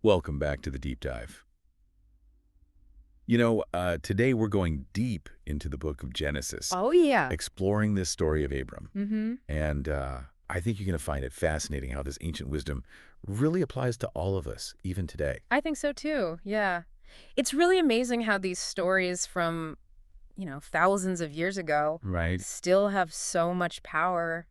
Welcome back to the deep dive. Today we're going deep into the book of Genesis, Oh, yeah. exploring this story of Abram. Mm-hmm. And I think you're going to find it fascinating how this ancient wisdom really applies to all of us, even today. I think so too. Yeah. It's really amazing how these stories from, thousands of years ago Right. still have so much power,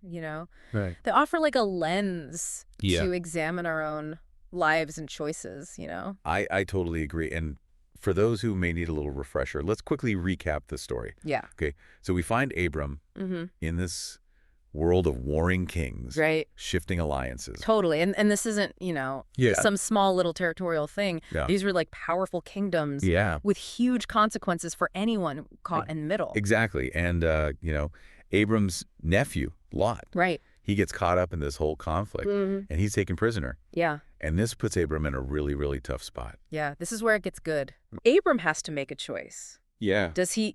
Right. They offer like a lens Yeah. to examine our own lives and choices. I totally agree. And for those who may need a little refresher, let's quickly recap the story. Yeah. Okay. So we find Abram Mm-hmm. in this world of warring kings, Right. shifting alliances. Totally. And this isn't, Yeah. some small little territorial thing. Yeah. These were like powerful kingdoms Yeah. with huge consequences for anyone caught in the middle. Exactly. And, Abram's nephew, Lot, Right. he gets caught up in this whole conflict, Mm-hmm. and he's taken prisoner. Yeah. And this puts Abram in a really, really tough spot. Yeah, this is where it gets good. Abram has to make a choice. Yeah. Does he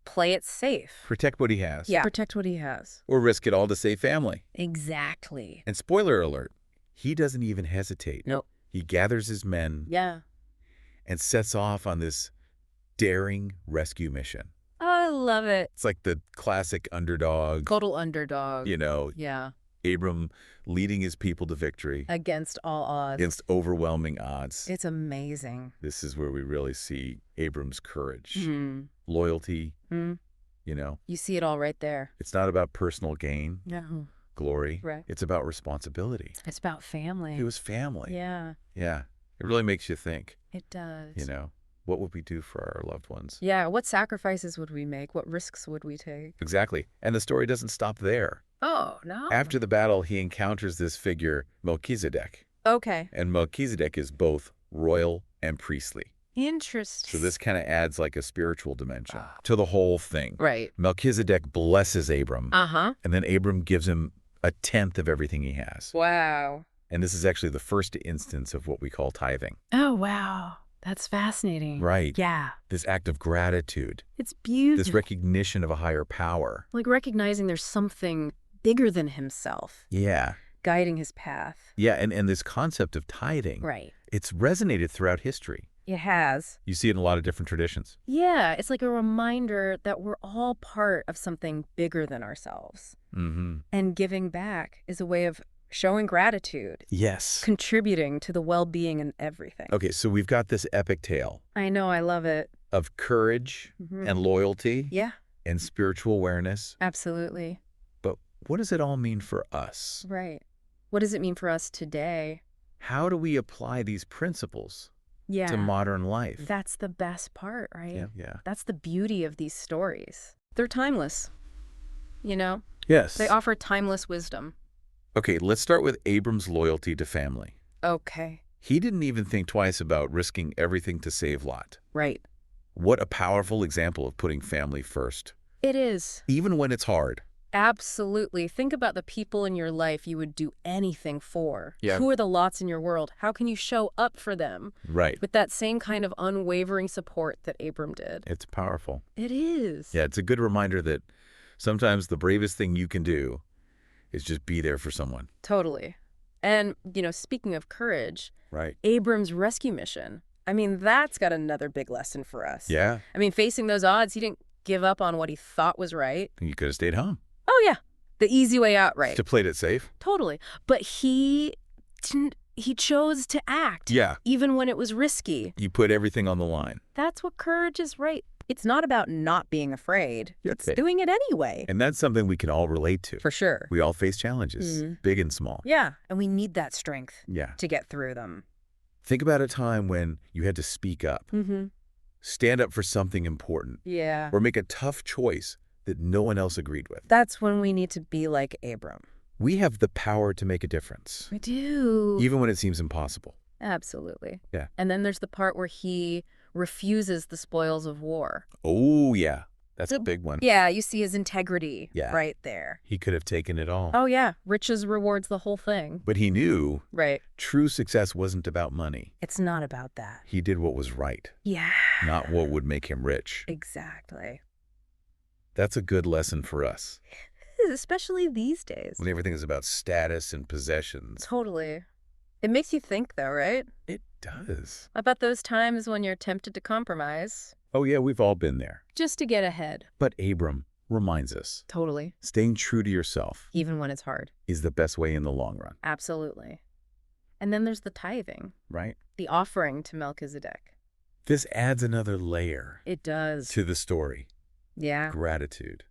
play it safe? Protect what he has. Yeah. Protect what he has. Or risk it all to save family. Exactly. And spoiler alert, he doesn't even hesitate. Nope. He gathers his men Yeah. and sets off on this daring rescue mission. I love it. It's like the classic underdog, Total underdog. Yeah. Abram leading his people to victory Against all odds. against overwhelming odds. It's amazing. This is where we really see Abram's courage, Mm. loyalty, Mm. You see it all right there. It's not about personal gain, Yeah. glory. Right. It's about responsibility. It's about family. It was family. Yeah, Yeah. It really makes you think, it does. what would we do for our loved ones? Yeah, what sacrifices would we make? What risks would we take? Exactly. And the story doesn't stop there. Oh, no. After the battle, he encounters this figure, Melchizedek. Okay. And Melchizedek is both royal and priestly. Interesting. So this kind of adds like a spiritual dimension to the whole thing. Right. Melchizedek blesses Abram, Uh-huh. and then Abram gives him a tenth of everything he has. Wow. And this is actually the first instance of what we call tithing. Oh, wow. That's fascinating. Right. Yeah. This act of gratitude, It's beautiful. this recognition of a higher power. Like recognizing there's something bigger than himself Yeah. guiding his path. Yeah, and this concept of tithing, Right. it's resonated throughout history. It has. You see it in a lot of different traditions. Yeah, it's like a reminder that we're all part of something bigger than ourselves. Mm-hmm. And giving back is a way of showing gratitude, Yes. contributing to the well-being and everything. Okay, so we've got this epic tale I know, I love it. of courage Mhm. and loyalty Yeah, and spiritual awareness. absolutely. But what does it all mean for us? Right. What does it mean for us today? How do we apply these principles Yeah. to modern life? That's the best part, right? Yeah. That's the beauty of these stories. They're timeless. Yes. They offer timeless wisdom. Okay, let's start with Abram's loyalty to family. Okay. He didn't even think twice about risking everything to save Lot. Right. What a powerful example of putting family first, It is. even when it's hard. Absolutely. Think about the people in your life you would do anything for. Yeah. Who are the lots in your world? How can you show up for them Right. with that same kind of unwavering support that Abram did? It's powerful. It is. Yeah, it's a good reminder that sometimes the bravest thing you can do is just be there for someone. Totally. And, speaking of courage, Right. Abram's rescue mission, that's got another big lesson for us. Yeah. Facing those odds, he didn't give up on what he thought was right. You could have stayed home. Oh, yeah. The easy way out, right? To played it safe. Totally. But he didn't. He chose to act. Yeah. Even when it was risky. You put everything on the line. That's what courage is, right? It's not about not being afraid. It's Okay. doing it anyway. And that's something we can all relate to. For sure. We all face challenges, big and small. Yeah. And we need that strength Yeah. to get through them. Think about a time when you had to speak up, Mm-hmm. stand up for something important, Yeah. or make a tough choice that no one else agreed with. That's when we need to be like Abram. We have the power to make a difference, We do. even when it seems impossible. Absolutely. Yeah. And then there's the part where he refuses the spoils of war. Oh, yeah. That's a big one. Yeah, you see his integrity Yeah. right there. He could have taken it all. Oh, yeah. Riches rewards the whole thing. But he knew Right. true success wasn't about money. It's not about that. He did what was right, Yeah. not what would make him rich. Exactly. That's a good lesson for us. Especially these days. When everything is about status and possessions. Totally. It makes you think, though, right? It does. About those times when you're tempted to compromise Oh, yeah, we've all been there. just to get ahead. But Abram reminds us, Totally. staying true to yourself Even when it's hard. is the best way in the long run, Absolutely. And then there's the tithing, right? the offering to Melchizedek. This adds another layer It does. to the story. Yeah. Gratitude,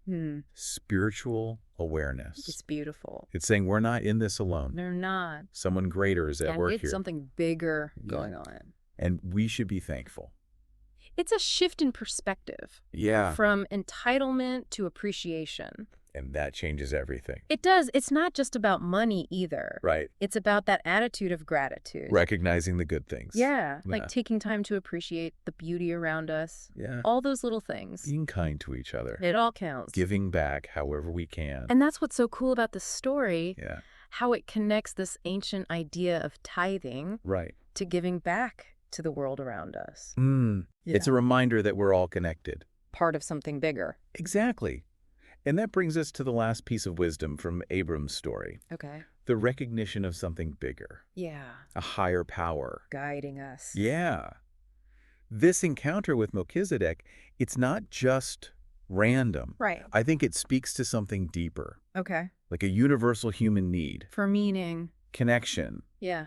spiritual awareness. It's beautiful. It's saying we're not in this alone. They're not. Someone greater is at And work it's here, something bigger going on. and we should be thankful. It's a shift in perspective Yeah. from entitlement to appreciation. And that changes everything. It does. It's not just about money either. Right. It's about that attitude of gratitude. Recognizing the good things. Yeah. Yeah. Like taking time to appreciate the beauty around us. Yeah. All those little things. Being kind to each other. It all counts. Giving back however we can. And that's what's so cool about the story. Yeah. How it connects this ancient idea of tithing Right. to giving back to the world around us. It's a reminder that we're all connected. Part of something bigger. Exactly. And that brings us to the last piece of wisdom from Abram's story. Okay. The recognition of something bigger. Yeah. A higher power. Guiding us. Yeah. This encounter with Melchizedek, it's not just random. Right. I think it speaks to something deeper, Okay. like a universal human need, For meaning. connection Yeah.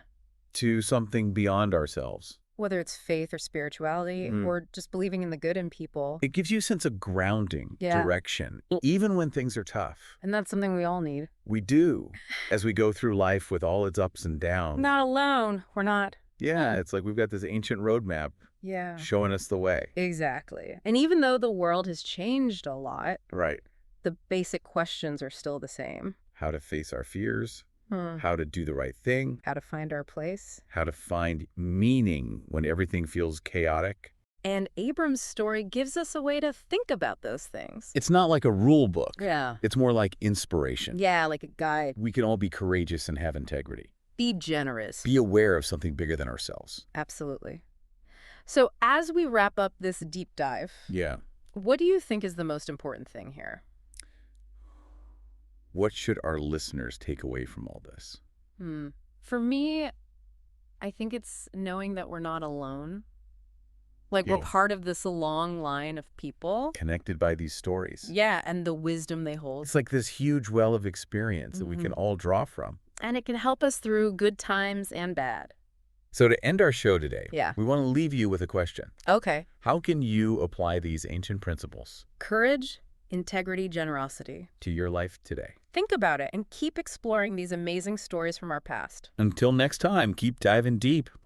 to something beyond ourselves. Whether it's faith or spirituality or just believing in the good in people. It gives you a sense of grounding, Yeah. direction, even when things are tough. And that's something we all need. We do, as we go through life with all its ups and downs. Not alone. We're not. Yeah, it's like we've got this ancient roadmap Yeah. showing us the way. Exactly. And even though the world has changed a lot, Right. the basic questions are still the same. How to face our fears, Hmm. how to do the right thing, How to find our place. how to find meaning when everything feels chaotic. And Abram's story gives us a way to think about those things. It's not like a rule book. Yeah. It's more like inspiration. Yeah, like a guide. We can all be courageous and have integrity. Be generous. Be aware of something bigger than ourselves. Absolutely. So as we wrap up this deep dive, Yeah. what do you think is the most important thing here? What should our listeners take away from all this? For me, I think it's knowing that we're not alone. Like we're Yeah. part of this long line of people. Connected by these stories. Yeah, and the wisdom they hold. It's like this huge well of experience that we can all draw from. And it can help us through good times and bad. So to end our show today, Yeah. we want to leave you with a question. Okay. How can you apply these ancient principles Courage, integrity, generosity. to your life today? Think about it and keep exploring these amazing stories from our past. Until next time, keep diving deep.